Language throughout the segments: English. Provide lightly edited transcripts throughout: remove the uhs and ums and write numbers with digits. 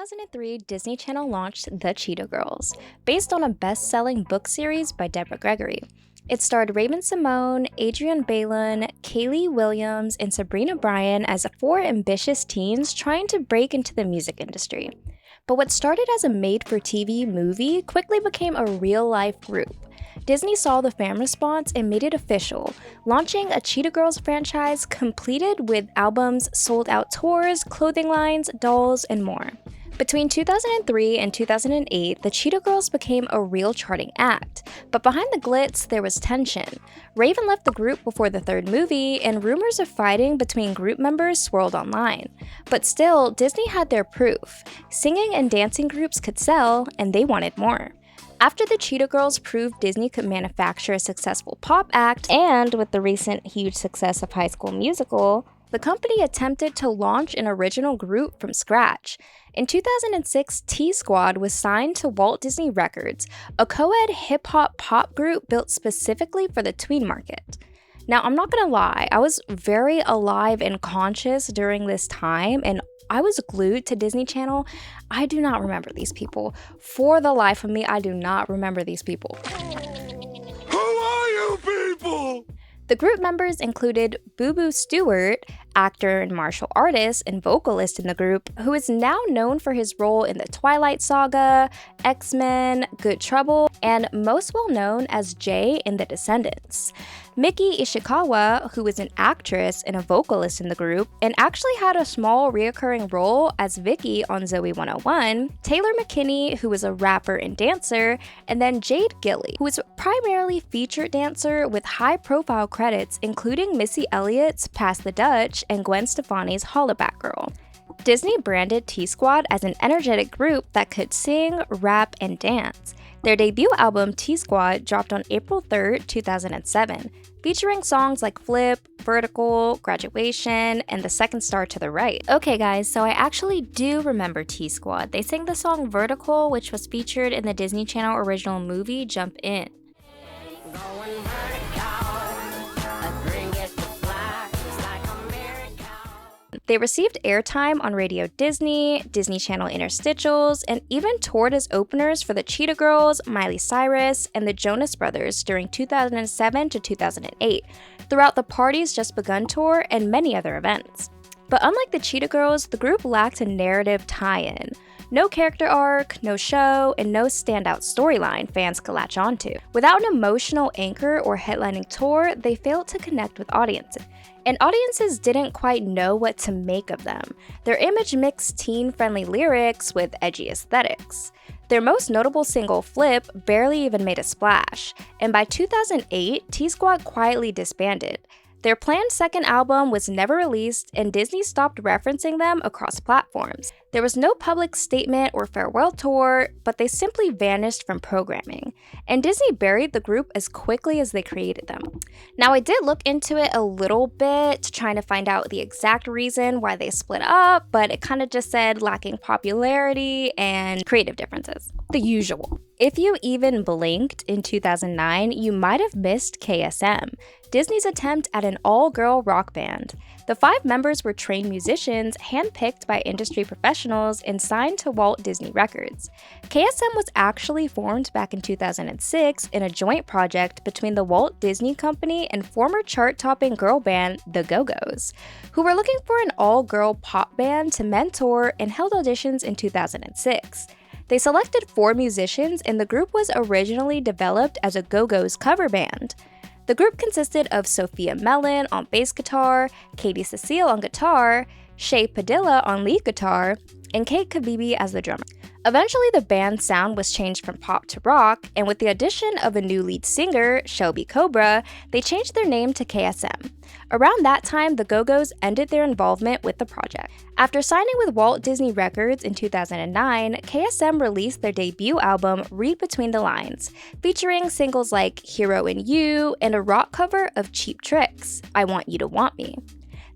2003, Disney Channel launched The Cheetah Girls, based on a best-selling book series by Deborah Gregory. It starred Raven-Symoné, Adrienne Bailon, Kaylee Williams, and Sabrina Bryan as four ambitious teens trying to break into the music industry. But what started as a made-for-TV movie quickly became a real-life group. Disney saw the fan response and made it official, launching a Cheetah Girls franchise completed with albums, sold-out tours, clothing lines, dolls, and more. Between 2003 and 2008, the Cheetah Girls became a real charting act, but behind the glitz, there was tension. Raven left the group before the third movie, and rumors of fighting between group members swirled online. But still, Disney had their proof. Singing and dancing groups could sell, and they wanted more. After the Cheetah Girls proved Disney could manufacture a successful pop act, and with the recent huge success of High School Musical, the company attempted to launch an original group from scratch. In 2006, T-Squad was signed to Walt Disney Records, a co-ed hip-hop pop group built specifically for the tween market. Now, I'm not gonna lie, I was very alive and conscious during this time, and I was glued to Disney Channel. I do not remember these people. For the life of me, I do not remember these people. Who are you people? The group members included Boo Boo Stewart, actor and martial artist and vocalist in the group, who is now known for his role in the Twilight Saga, X-Men, Good Trouble, and most well known as Jay in The Descendants. Miki Ishikawa, who is an actress and a vocalist in the group, and actually had a small reoccurring role as Vicky on Zoe 101, Taylor McKinney, who is a rapper and dancer, and then Jade Gilly, who is primarily featured dancer with high-profile credits including Missy Elliott's Pass the Dutch and Gwen Stefani's Hollaback Girl. Disney branded T-Squad as an energetic group that could sing, rap, and dance. Their debut album, T-Squad, dropped on April 3, 2007, featuring songs like Flip, Vertical, Graduation, and The Second Star to the Right. Okay guys, so I actually do remember T-Squad. They sang the song Vertical, which was featured in the Disney Channel original movie Jump In. They received airtime on Radio Disney, Disney Channel interstitials, and even toured as openers for the Cheetah Girls, Miley Cyrus, and the Jonas Brothers during 2007 to 2008, throughout the Party's Just Begun tour and many other events. But unlike the Cheetah Girls, the group lacked a narrative tie-in. No character arc, no show, and no standout storyline fans could latch onto. Without an emotional anchor or headlining tour, they failed to connect with audiences. And audiences didn't quite know what to make of them. Their image mixed teen-friendly lyrics with edgy aesthetics. Their most notable single, Flip, barely even made a splash, and by 2008, T-Squad quietly disbanded. Their planned second album was never released, and Disney stopped referencing them across platforms. There was no public statement or farewell tour, but they simply vanished from programming, and Disney buried the group as quickly as they created them. Now, I did look into it a little bit, trying to find out the exact reason why they split up, but it kind of just said lacking popularity and creative differences. The usual. If you even blinked in 2009, you might have missed KSM, Disney's attempt at an all-girl rock band. The 5 members were trained musicians handpicked by industry professionals and signed to Walt Disney Records. KSM was actually formed back in 2006 in a joint project between the Walt Disney Company and former chart-topping girl band The Go-Go's, who were looking for an all-girl pop band to mentor and held auditions in 2006. They selected 4 musicians, and the group was originally developed as a Go-Go's cover band. The group consisted of Sophia Mellon on bass guitar, Katie Cecile on guitar, Shay Padilla on lead guitar, and Kate Kabibi as the drummer. Eventually, the band's sound was changed from pop to rock, and with the addition of a new lead singer, Shelby Cobra, they changed their name to KSM. Around that time, the Go-Go's ended their involvement with the project. After signing with Walt Disney Records in 2009, KSM released their debut album, Read Between the Lines, featuring singles like Hero in You and a rock cover of Cheap Trick's I Want You to Want Me.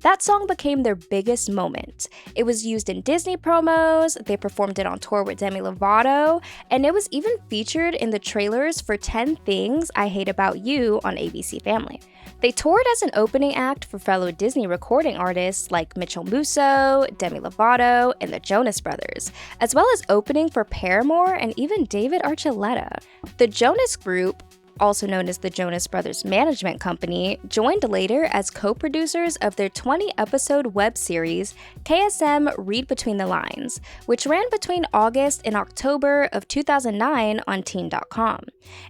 That song became their biggest moment. It was used in Disney promos, they performed it on tour with Demi Lovato, and it was even featured in the trailers for 10 Things I Hate About You on ABC Family. They toured as an opening act for fellow Disney recording artists like Mitchell Musso, Demi Lovato, and the Jonas Brothers, as well as opening for Paramore and even David Archuleta. The Jonas Group, also known as the Jonas Brothers Management Company, joined later as co-producers of their 20-episode web series, KSM Read Between the Lines, which ran between August and October of 2009 on Teen.com.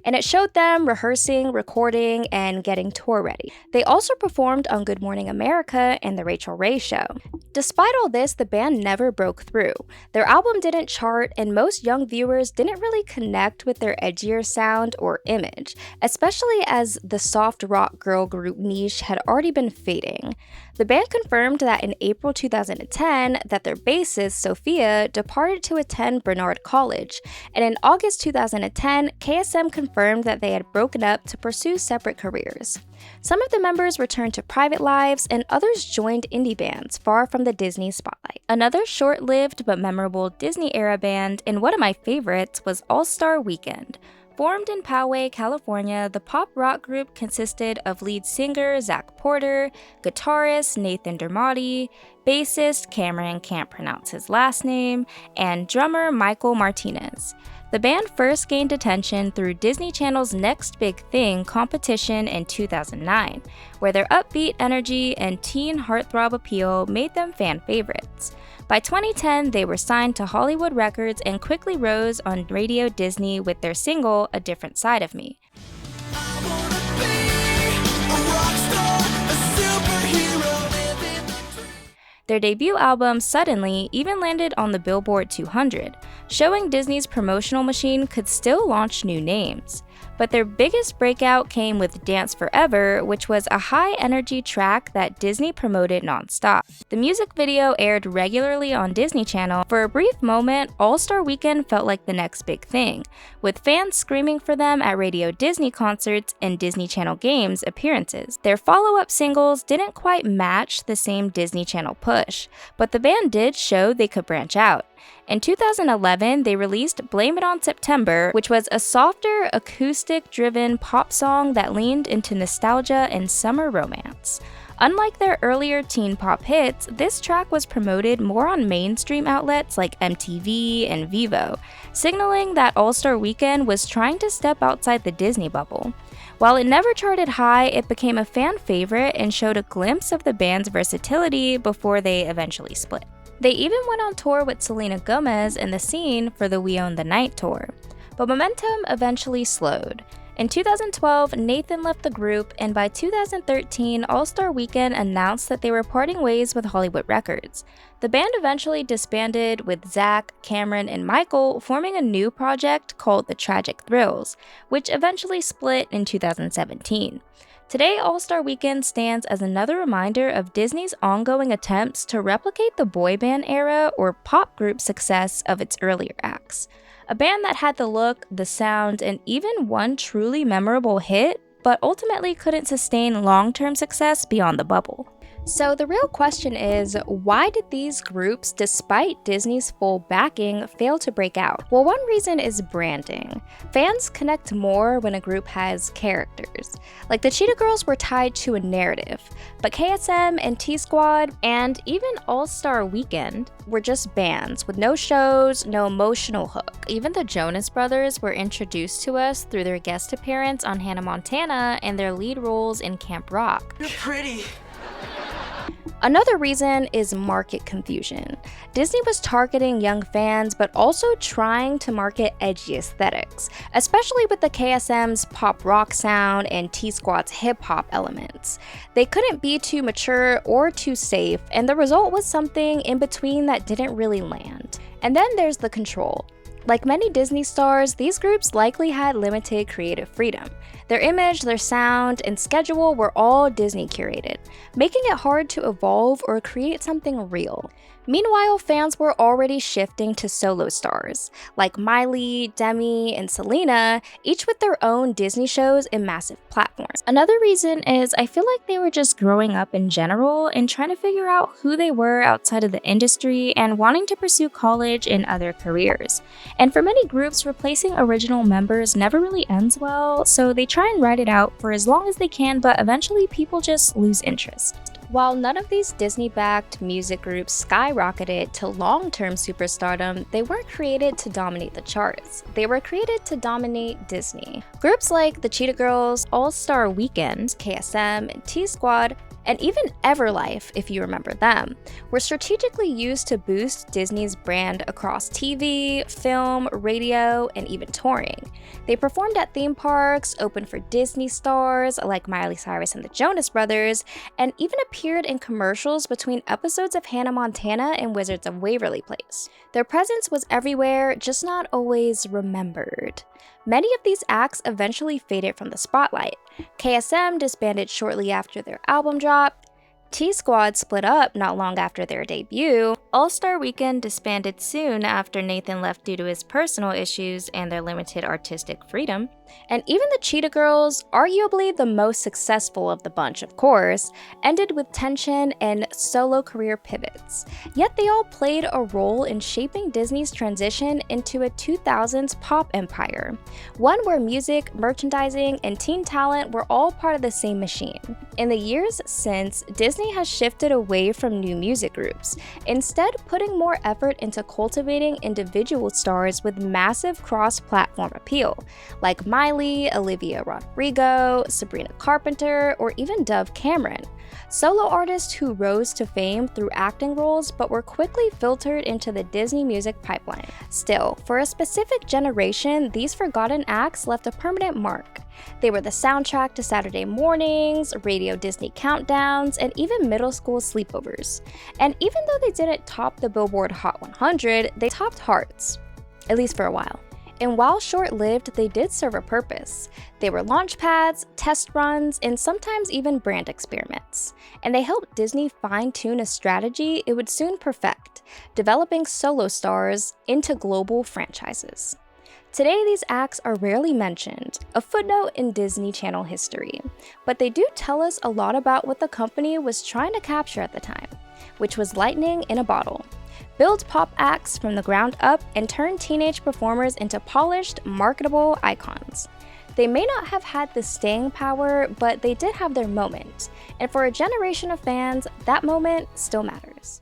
And it showed them rehearsing, recording, and getting tour ready. They also performed on Good Morning America and The Rachel Ray Show. Despite all this, the band never broke through. Their album didn't chart, and most young viewers didn't really connect with their edgier sound or image, especially as the soft rock girl group niche had already been fading. The band confirmed that in April 2010 that their bassist, Sophia, departed to attend Barnard College, and in August 2010, KSM confirmed that they had broken up to pursue separate careers. Some of the members returned to private lives, and others joined indie bands far from the Disney spotlight. Another short-lived but memorable Disney-era band, and one of my favorites, was Allstar Weekend. Formed in Poway, California, the pop rock group consisted of lead singer Zach Porter, guitarist Nathan Dermody, bassist Cameron can't pronounce his last name, and drummer Michael Martinez. The band first gained attention through Disney Channel's Next Big Thing competition in 2009, where their upbeat energy and teen heartthrob appeal made them fan favorites. By 2010, they were signed to Hollywood Records and quickly rose on Radio Disney with their single, A Different Side of Me. Their debut album, Suddenly, even landed on the Billboard 200, showing Disney's promotional machine could still launch new names. But their biggest breakout came with Dance Forever, which was a high-energy track that Disney promoted nonstop. The music video aired regularly on Disney Channel. For a brief moment, All-Star Weekend felt like the next big thing, with fans screaming for them at Radio Disney concerts and Disney Channel Games appearances. Their follow-up singles didn't quite match the same Disney Channel push, but the band did show they could branch out. In 2011, they released Blame It on September, which was a softer, acoustic-driven pop song that leaned into nostalgia and summer romance. Unlike their earlier teen pop hits, this track was promoted more on mainstream outlets like MTV and Vivo, signaling that All-Star Weekend was trying to step outside the Disney bubble. While it never charted high, it became a fan favorite and showed a glimpse of the band's versatility before they eventually split. They even went on tour with Selena Gomez and The Scene for the We Own the Night tour. But momentum eventually slowed. In 2012, Nathan left the group, and by 2013, All-Star Weekend announced that they were parting ways with Hollywood Records. The band eventually disbanded, with Zach, Cameron, and Michael forming a new project called The Tragic Thrills, which eventually split in 2017. Today, All-Star Weekend stands as another reminder of Disney's ongoing attempts to replicate the boy band era or pop group success of its earlier acts. A band that had the look, the sound, and even one truly memorable hit, but ultimately couldn't sustain long-term success beyond the bubble. So the real question is, why did these groups, despite Disney's full backing, fail to break out? Well, one reason is branding. Fans connect more when a group has characters. Like the Cheetah Girls were tied to a narrative, but KSM and T-Squad, and even All-Star Weekend, were just bands with no shows, no emotional hook. Even the Jonas Brothers were introduced to us through their guest appearance on Hannah Montana and their lead roles in Camp Rock. You're pretty. Another reason is market confusion. Disney was targeting young fans, but also trying to market edgy aesthetics, especially with the KSM's pop rock sound and T-Squad's hip-hop elements. They couldn't be too mature or too safe, and the result was something in between that didn't really land. And then there's the control. Like many Disney stars, these groups likely had limited creative freedom. Their image, their sound, and schedule were all Disney curated, making it hard to evolve or create something real. Meanwhile, fans were already shifting to solo stars, like Miley, Demi, and Selena, each with their own Disney shows and massive platforms. Another reason is I feel like they were just growing up in general and trying to figure out who they were outside of the industry and wanting to pursue college and other careers. And for many groups, replacing original members never really ends well, so they try and ride it out for as long as they can, but eventually people just lose interest. While none of these Disney-backed music groups skyrocketed to long-term superstardom, they weren't created to dominate the charts. They were created to dominate Disney. Groups like the Cheetah Girls, Allstar Weekend, KSM, and T-Squad, and even Everlife, if you remember them, were strategically used to boost Disney's brand across TV, film, radio, and even touring. They performed at theme parks, opened for Disney stars like Miley Cyrus and the Jonas Brothers, and even appeared in commercials between episodes of Hannah Montana and Wizards of Waverly Place. Their presence was everywhere, just not always remembered. Many of these acts eventually faded from the spotlight. KSM disbanded shortly after their album drop, T-Squad split up not long after their debut, Allstar Weekend disbanded soon after Nathan left due to his personal issues and their limited artistic freedom, and even the Cheetah Girls, arguably the most successful of the bunch of course, ended with tension and solo career pivots. Yet they all played a role in shaping Disney's transition into a 2000s pop empire, one where music, merchandising, and teen talent were all part of the same machine. In the years since, Disney has shifted away from new music groups, instead putting more effort into cultivating individual stars with massive cross-platform appeal, like Miley, Olivia Rodrigo, Sabrina Carpenter, or even Dove Cameron. Solo artists who rose to fame through acting roles but were quickly filtered into the Disney music pipeline. Still, for a specific generation, these forgotten acts left a permanent mark. They were the soundtrack to Saturday mornings, radio Disney countdowns, and even middle school sleepovers. And even though they didn't top the Billboard Hot 100, they topped hearts, at least for a while. And while short-lived, they did serve a purpose. They were launch pads, test runs, and sometimes even brand experiments. And they helped Disney fine-tune a strategy it would soon perfect, developing solo stars into global franchises. Today, these acts are rarely mentioned, a footnote in Disney Channel history, but they do tell us a lot about what the company was trying to capture at the time, which was lightning in a bottle. Build pop acts from the ground up and turn teenage performers into polished, marketable icons. They may not have had the staying power, but they did have their moment, and for a generation of fans, that moment still matters.